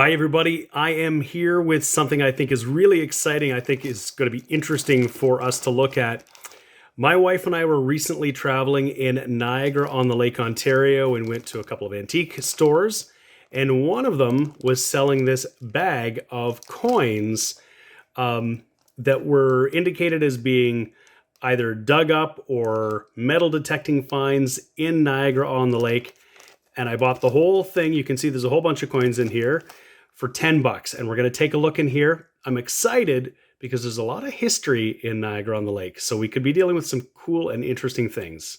Hi, everybody. I am here with something I think is really exciting. I think is going to be interesting for us to look at. My wife and I were recently traveling in Niagara-on-the-Lake, Ontario, and went to a couple of antique stores. And one of them was selling this bag of coins that were indicated as being either dug up or metal detecting finds in Niagara-on-the-Lake. And I bought the whole thing. You can see there's a whole bunch of coins in here for 10 bucks. And we're going to take a look in here. I'm excited because there's a lot of history in Niagara-on-the-Lake. So we could be dealing with some cool and interesting things.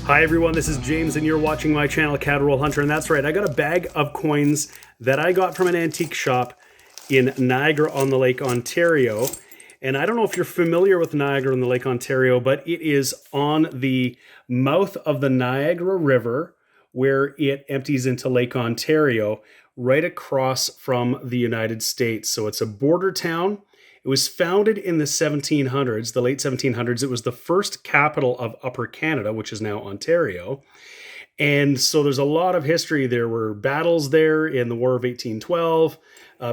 Hi everyone, this is James and you're watching my channel, Cateroll Hunter. And that's right, I got a bag of coins that I got from an antique shop in Niagara-on-the-Lake, Ontario. And I don't know if you're familiar with Niagara-on-the-Lake, Ontario, but it is on the mouth of the Niagara River where it empties into Lake Ontario, right across from the United States. So it's a border town. It was founded in the 1700s, the late 1700s. It was the first capital of Upper Canada, which is now Ontario. And so there's a lot of history. There were battles there in the War of 1812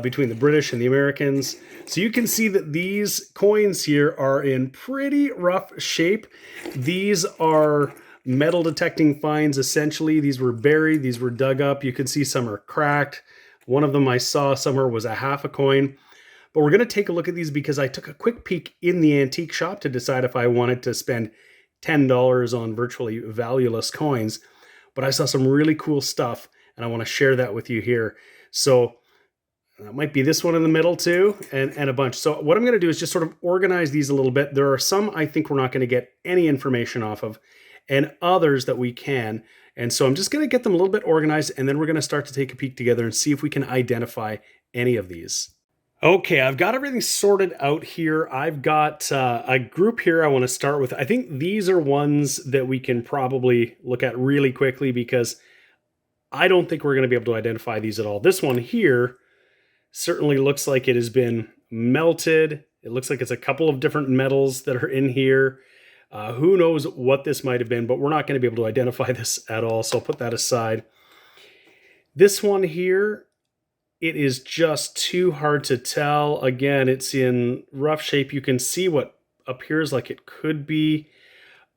between the British and the Americans. So you can see that these coins here are in pretty rough shape. These are metal detecting finds, essentially. These were buried, these were dug up. You can see some are cracked. One of them I saw somewhere was a half a coin. But we're going to take a look at these because I took a quick peek in the antique shop to decide if I wanted to spend $10 on virtually valueless coins. But I saw some really cool stuff, and I want to share that with you here. So that might be this one in the middle too, and a bunch. So what I'm going to do is just sort of organize these a little bit. There are some I think we're not going to get any information off of, and others that we can. And so I'm just going to get them a little bit organized, and then we're going to start to take a peek together and see if we can identify any of these. Okay, I've got everything sorted out here. I've got a group here I want to start with. I think these are ones that we can probably look at really quickly because I don't think we're going to be able to identify these at all. This one here certainly looks like it has been melted. It looks like it's a couple of different metals that are in here. Who knows what this might have been, but we're not going to be able to identify this at all, so I'll put that aside. This one here, it is just too hard to tell. Again, it's in rough shape. You can see what appears like it could be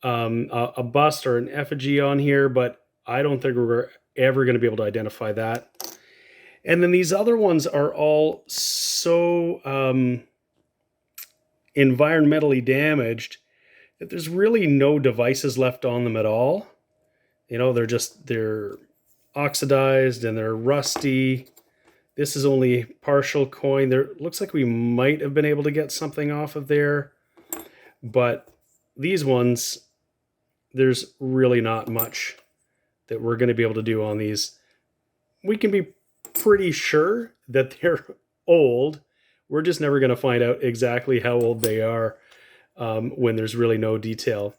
a bust or an effigy on here, but I don't think we're ever going to be able to identify that. And then these other ones are all so environmentally damaged that there's really no devices left on them at all. You know, they're oxidized and they're rusty. This is only partial coin. There looks like we might have been able to get something off of there, but these ones, there's really not much that we're going to be able to do on these. We can be pretty sure that they're old. We're just never going to find out exactly how old they are when there's really no detail.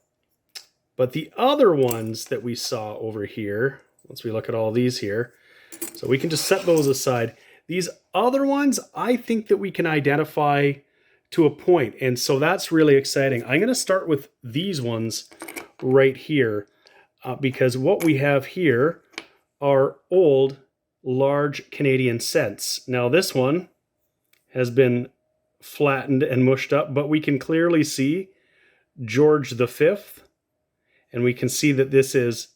But the other ones that we saw over here, once we look at all these here, so we can just set those aside. These other ones, I think that we can identify to a point. And so that's really exciting. I'm going to start with these ones right here because what we have here are old, large Canadian cents. Now this one has been flattened and mushed up, but we can clearly see George V. And we can see that this is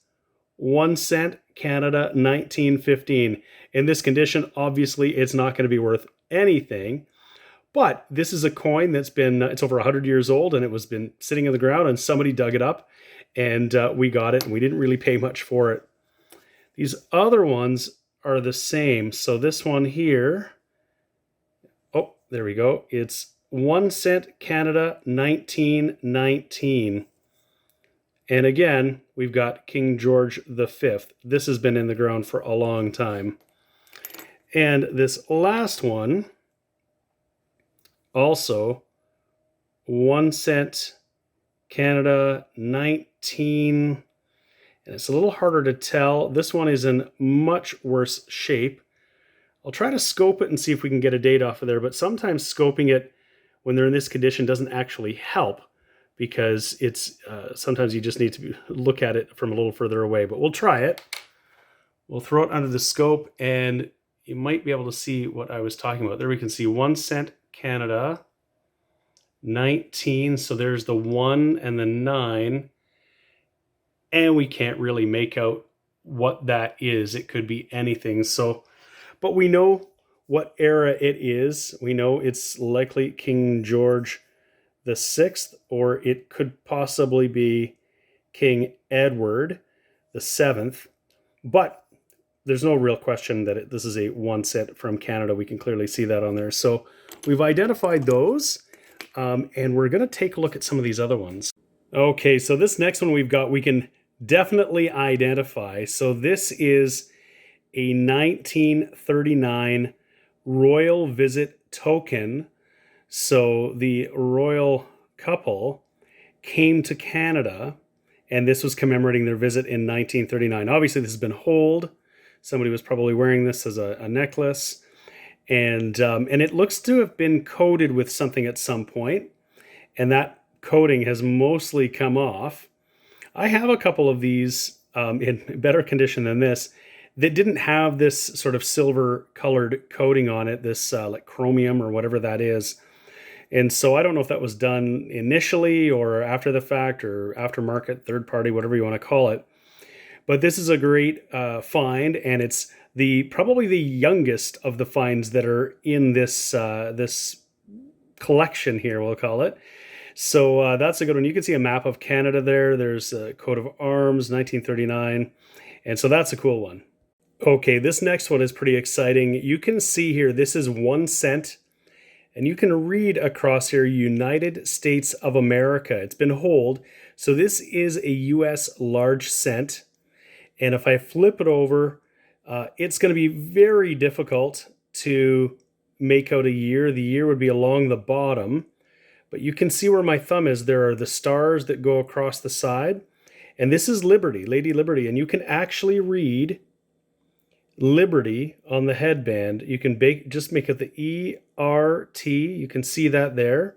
1 cent Canada 1915. In this condition, obviously, it's not going to be worth anything. But this is a coin that's been, it's over 100 years old, and it was been sitting in the ground, and somebody dug it up, and we got it, and we didn't really pay much for it. These other ones are the same. So this one here, oh, there we go. It's 1 cent Canada 1919. And again, we've got King George V. This has been in the ground for a long time. And this last one, also 1 cent Canada 19, and it's a little harder to tell. This one is in much worse shape. I'll try to scope it and see if we can get a date off of there, but sometimes scoping it when they're in this condition doesn't actually help. because it's sometimes you just need to look at it from a little further away, but we'll try it. We'll throw it under the scope and you might be able to see what I was talking about. There we can see 1 cent Canada, 19. So there's the 1 and the 9. And we can't really make out what that is. It could be anything. So, but we know what era it is. We know it's likely King George the Sixth, or it could possibly be King Edward the Seventh. But there's no real question that this is a 1 cent from Canada. We can clearly see that on there. So we've identified those, and we're going to take a look at some of these other ones. Okay, so this next one we can definitely identify. So this is a 1939 royal visit token. So the royal couple came to Canada, and this was commemorating their visit in 1939. Obviously, this has been holed. Somebody was probably wearing this as a necklace, and it looks to have been coated with something at some point, and that coating has mostly come off. I have a couple of these in better condition than this that didn't have this sort of silver colored coating on it, this like chromium or whatever that is. And so I don't know if that was done initially or after the fact or aftermarket, third party, whatever you want to call it. But this is a great find, and it's probably the youngest of the finds that are in this this collection here, we'll call it. So that's a good one. You can see a map of Canada there. There's a coat of arms, 1939. And so that's a cool one. Okay, this next one is pretty exciting. You can see here, this is 1 cent. And you can read across here, United States of America. It's been holed. So this is a US large cent. And if I flip it over, it's going to be very difficult to make out a year. The year would be along the bottom. But you can see where my thumb is. There are the stars that go across the side. And this is Liberty, Lady Liberty. And you can actually read Liberty on the headband. You can just make it the ERT. You can see that there.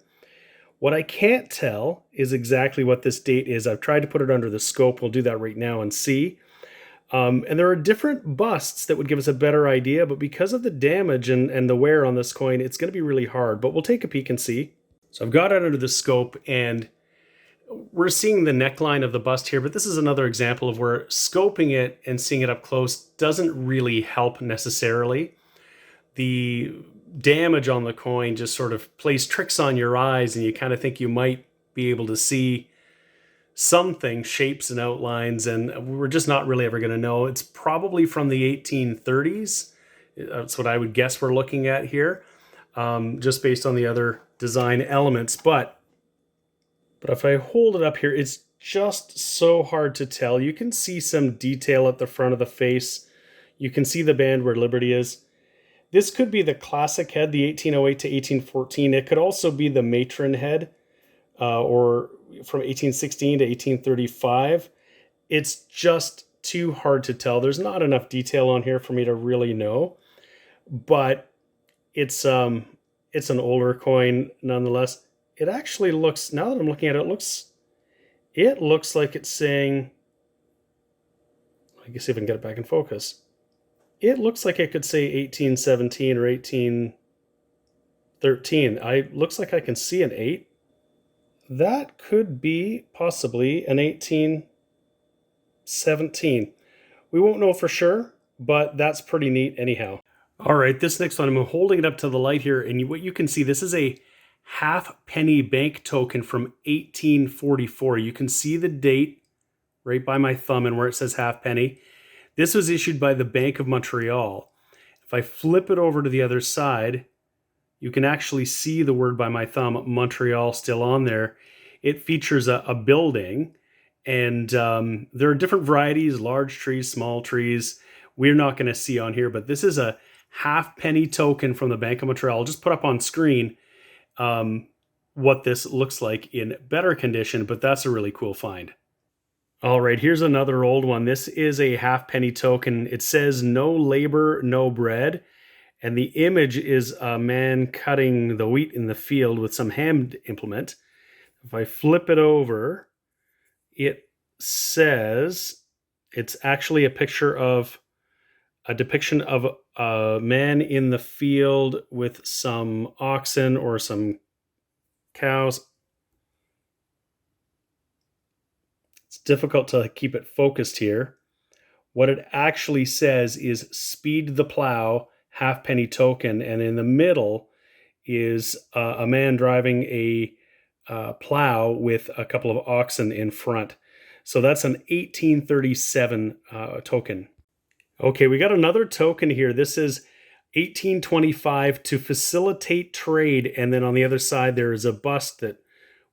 What I can't tell is exactly what this date is. I've tried to put it under the scope. We'll do that right now and see. And there are different busts that would give us a better idea. But because of the damage and the wear on this coin, it's going to be really hard. But we'll take a peek and see. So I've got it under the scope, and we're seeing the neckline of the bust here, but this is another example of where scoping it and seeing it up close doesn't really help necessarily. The damage on the coin just sort of plays tricks on your eyes, and you kind of think you might be able to see something, shapes and outlines, and we're just not really ever going to know. It's probably from the 1830s. That's what I would guess we're looking at here, just based on the other design elements. But if I hold it up here, it's just so hard to tell. You can see some detail at the front of the face. You can see the band where Liberty is. This could be the classic head, the 1808 to 1814. It could also be the matron head, or from 1816 to 1835. It's just too hard to tell. There's not enough detail on here for me to really know, but it's an older coin nonetheless. It actually looks, now that I'm looking at it, it looks like it's saying, I guess if I can get it back in focus, it looks like it could say 1817 or 1813. Looks like I can see an 8. That could be possibly an 1817. We won't know for sure, but that's pretty neat anyhow. All right, this next one, I'm holding it up to the light here, and what you can see, this is a half-penny bank token from 1844. You can see the date right by my thumb and where it says half-penny. This was issued by the Bank of Montreal. If I flip it over to the other side, you can actually see the word by my thumb, Montreal, still on there. It features a building, and there are different varieties, large trees, small trees. We're not going to see on here, but this is a half-penny token from the Bank of Montreal. I'll just put up on screen what this looks like in better condition, but that's a really cool find. All right, here's another old one. This is a half-penny token. It says no labor, no bread. And the image is a man cutting the wheat in the field with some hand implement. If I flip it over, it says it's actually a depiction of a man in the field with some oxen or some cows. It's difficult to keep it focused here. What it actually says is speed the plow, halfpenny token, and in the middle is a man driving a plow with a couple of oxen in front. So that's an 1837 token. Okay, we got another token here. This is 1825 to facilitate trade, and then on the other side there is a bust that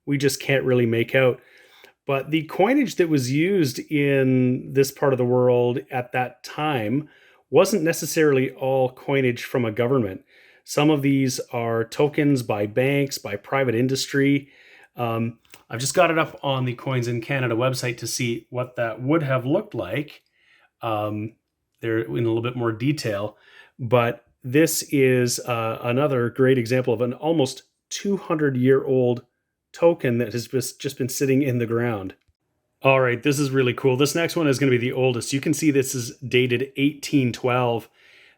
we just can't really make out. But the coinage that was used in this part of the world at that time wasn't necessarily all coinage from a government. Some of these are tokens by banks, by private industry. I've just got it up on the Coins in Canada website to see what that would have looked like. There in a little bit more detail. But this is another great example of an almost 200-year-old token that has just been sitting in the ground. All right, this is really cool. This next one is going to be the oldest. You can see this is dated 1812.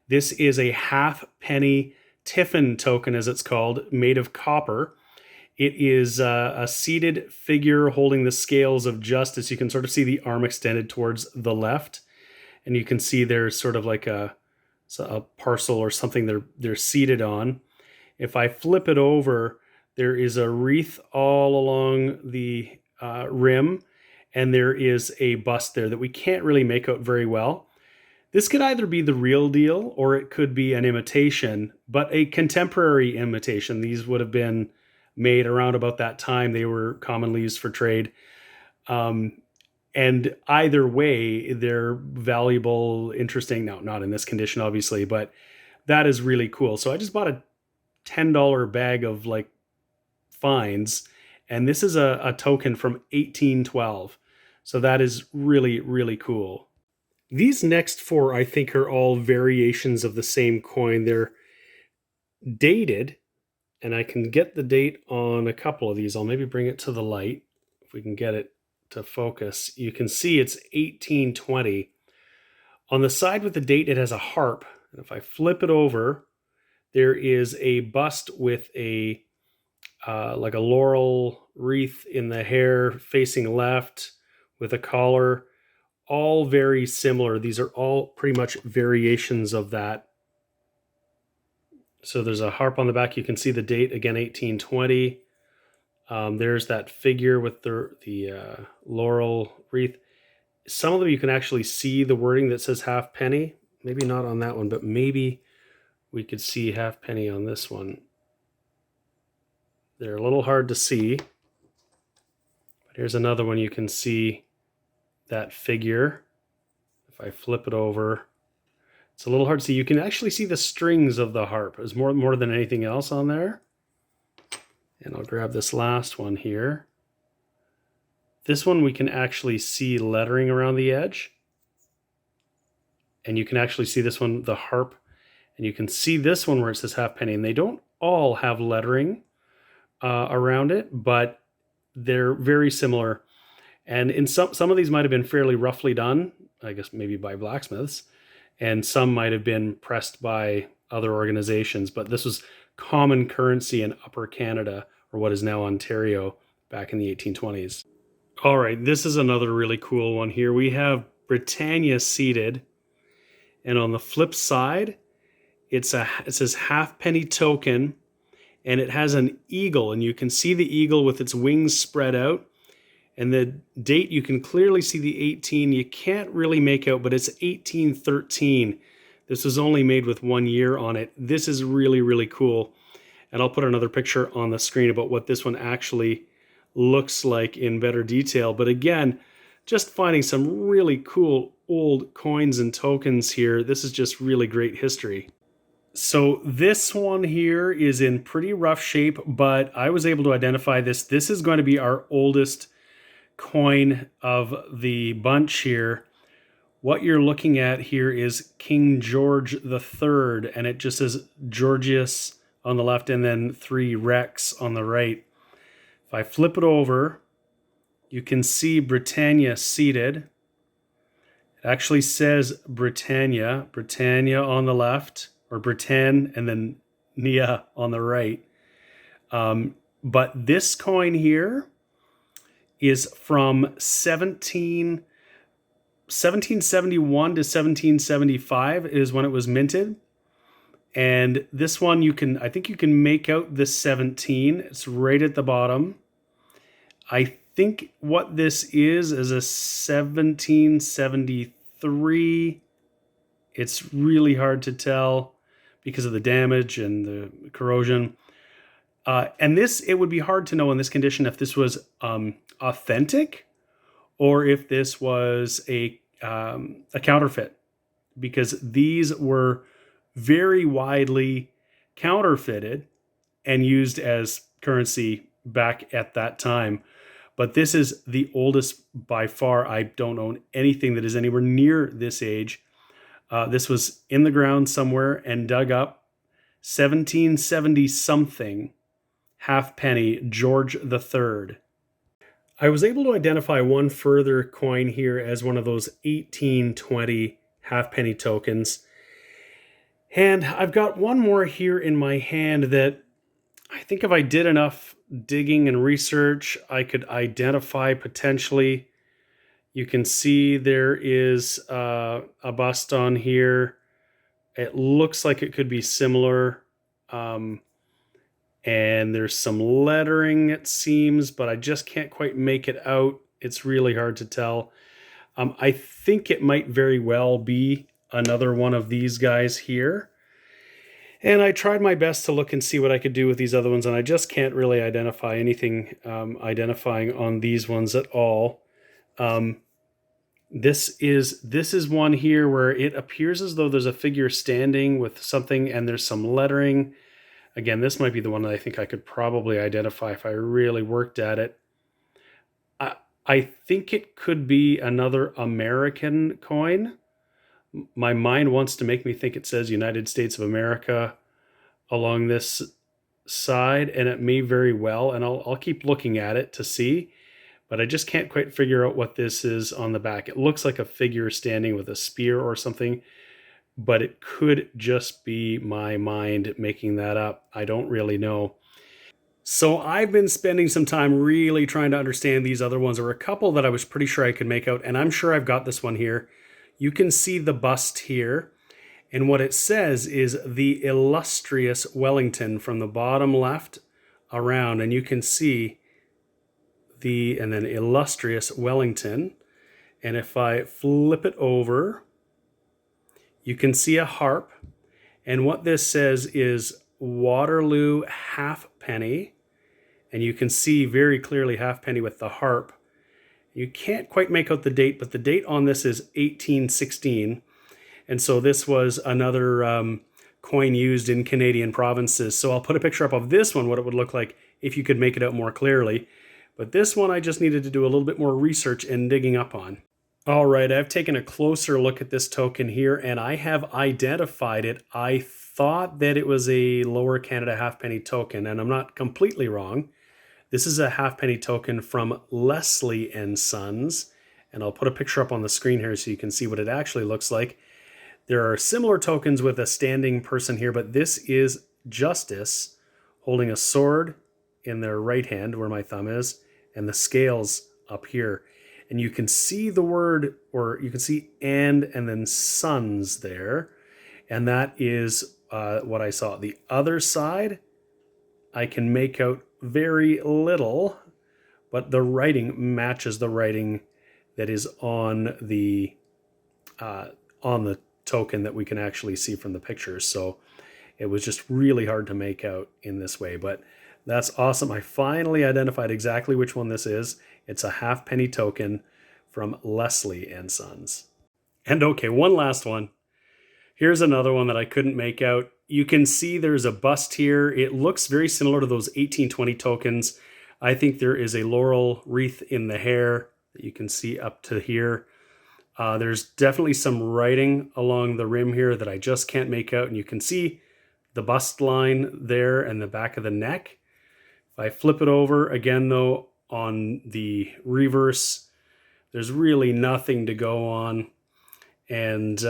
This is a half-penny Tiffin token, as it's called, made of copper. It is a seated figure holding the scales of justice. You can sort of see the arm extended towards the left. And you can see there's sort of like a parcel or something they're seated on. If I flip it over, there is a wreath all along the rim, and there is a bust there that we can't really make out very well. This could either be the real deal or it could be an imitation, but a contemporary imitation. These would have been made around about that time. They were commonly used for trade. And either way, they're valuable, interesting. Now, not in this condition, obviously, but that is really cool. So I just bought a $10 bag of like finds, and this is a token from 1812. So that is really, really cool. These next four, I think, are all variations of the same coin. They're dated, and I can get the date on a couple of these. I'll maybe bring it to the light if we can get it to focus. You can see it's 1820. On the side with the date, it has a harp. And if I flip it over, there is a bust with a like a laurel wreath in the hair facing left with a collar. All very similar. These are all pretty much variations of that. So there's a harp on the back. You can see the date, again, 1820. There's that figure with the laurel wreath. Some of them you can actually see the wording that says halfpenny. Maybe not on that one, but maybe we could see halfpenny on this one. They're a little hard to see. But here's another one. You can see that figure. If I flip it over, it's a little hard to see. You can actually see the strings of the harp. There's more than anything else on there. And I'll grab this last one here. This one we can actually see lettering around the edge. And you can actually see this one, the harp. And you can see this one where it says halfpenny. And they don't all have lettering around it, but they're very similar. And in some of these might have been fairly roughly done, I guess maybe by blacksmiths. And some might have been pressed by other organizations. But this was common currency in Upper Canada, or what is now Ontario, back in the 1820s. All right, this is another really cool one here. We have Britannia seated, and on the flip side, it says halfpenny token, and it has an eagle, and you can see the eagle with its wings spread out. And the date, you can clearly see the 18. You can't really make out, but it's 1813. This was only made with 1 year on it. This is really, really cool. And I'll put another picture on the screen about what this one actually looks like in better detail. But again, just finding some really cool old coins and tokens here. This is just really great history. So this one here is in pretty rough shape, but I was able to identify this. This is going to be our oldest coin of the bunch here. What you're looking at here is King George III, and it just says Georgius on the left and then 3 Rex on the right. If I flip it over, you can see Britannia seated. It actually says Britannia on the left, or Britann, and then Nia on the right. But this coin here is from 1771 to 1775 is when it was minted. And this one I think you can make out the 17. It's right at the bottom. I think what this is a 1773. It's really hard to tell because of the damage and the corrosion. And it would be hard to know in this condition if this was authentic or if this was a counterfeit, because these were very widely counterfeited and used as currency back at that time. But this is the oldest by far. I don't own anything that is anywhere near this age. This was in the ground somewhere and dug up. 1770 something halfpenny George III. I was able to identify one further coin here as one of those 1820 halfpenny tokens. And I've got one more here in my hand that I think if I did enough digging and research, I could identify potentially. You can see there is a bust on here. It looks like it could be similar. And there's some lettering, it seems, but I just can't quite make it out. It's really hard to tell. I think it might very well be another one of these guys here. And I tried my best to look and see what I could do with these other ones, and I just can't really identify anything identifying on these ones at all. This is one here where it appears as though there's a figure standing with something and there's some lettering. Again, this might be the one that I think I could probably identify if I really worked at it. I think it could be another American coin. My mind wants to make me think it says United States of America along this side, and it may very well, and I'll keep looking at it to see, but I just can't quite figure out what this is on the back. It looks like a figure standing with a spear or something, but it could just be my mind making that up. I don't really know. So I've been spending some time really trying to understand these other ones. There were a couple that I was pretty sure I could make out, and I'm sure I've got this one here. You can see the bust here, and what it says is the illustrious Wellington from the bottom left around, and you can see and then illustrious Wellington. And if I flip it over, you can see a harp, and what this says is Waterloo halfpenny, and you can see very clearly halfpenny with the harp. You can't quite make out the date, but the date on this is 1816. And so this was another coin used in Canadian provinces. So I'll put a picture up of this one, what it would look like if you could make it out more clearly. But this one I just needed to do a little bit more research and digging up on. All right, I've taken a closer look at this token here, and I have identified it. I thought that it was a Lower Canada halfpenny token, and I'm not completely wrong. This is a halfpenny token from Leslie and Sons, and I'll put a picture up on the screen here so you can see what it actually looks like. There are similar tokens with a standing person here, but this is Justice holding a sword in their right hand where my thumb is, and the scales up here. And you can see the word, or you can see and then Sons there, and that is what I saw. The other side, I can make out very little, but the writing matches the writing that is on the token that we can actually see from the pictures. So it was just really hard to make out in this way, but that's awesome. I finally identified exactly which one this is. It's a halfpenny token from Leslie and Sons. And okay, one last one. Here's another one that I couldn't make out. You can see there's a bust here. It looks very similar to those 1820 tokens. I think there is a laurel wreath in the hair that you can see up to here. There's definitely some writing along the rim here that I just can't make out. And you can see the bust line there and the back of the neck. If I flip it over again, though, on the reverse, there's really nothing to go on. And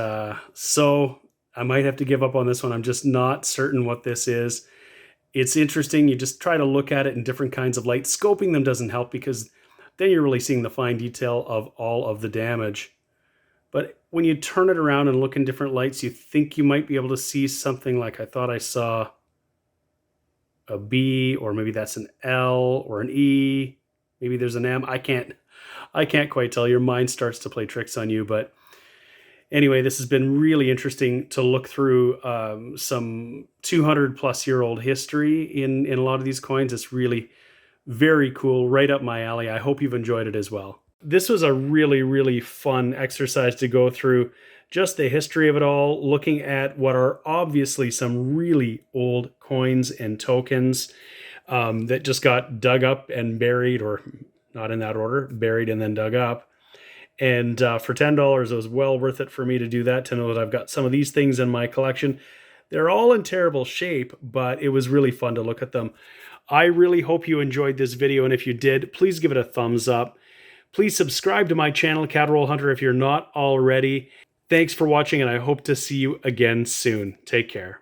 so I might have to give up on this one. I'm just not certain what this is. It's interesting. You just try to look at it in different kinds of light. Scoping them doesn't help because then you're really seeing the fine detail of all of the damage. But when you turn it around and look in different lights, you think you might be able to see something like I thought I saw a B, or maybe that's an L or an E. Maybe there's an M. I can't quite tell. Your mind starts to play tricks on you. But anyway, this has been really interesting to look through some 200-plus-year-old history in a lot of these coins. It's really very cool, right up my alley. I hope you've enjoyed it as well. This was a really, really fun exercise to go through just the history of it all, looking at what are obviously some really old coins and tokens that just got dug up and buried, or not in that order, buried and then dug up. And for $10, it was well worth it for me to do that, to know that I've got some of these things in my collection. They're all in terrible shape, but it was really fun to look at them. I really hope you enjoyed this video, and if you did, please give it a thumbs up. Please subscribe to my channel, Caterroll Hunter, if you're not already. Thanks for watching, and I hope to see you again soon. Take care.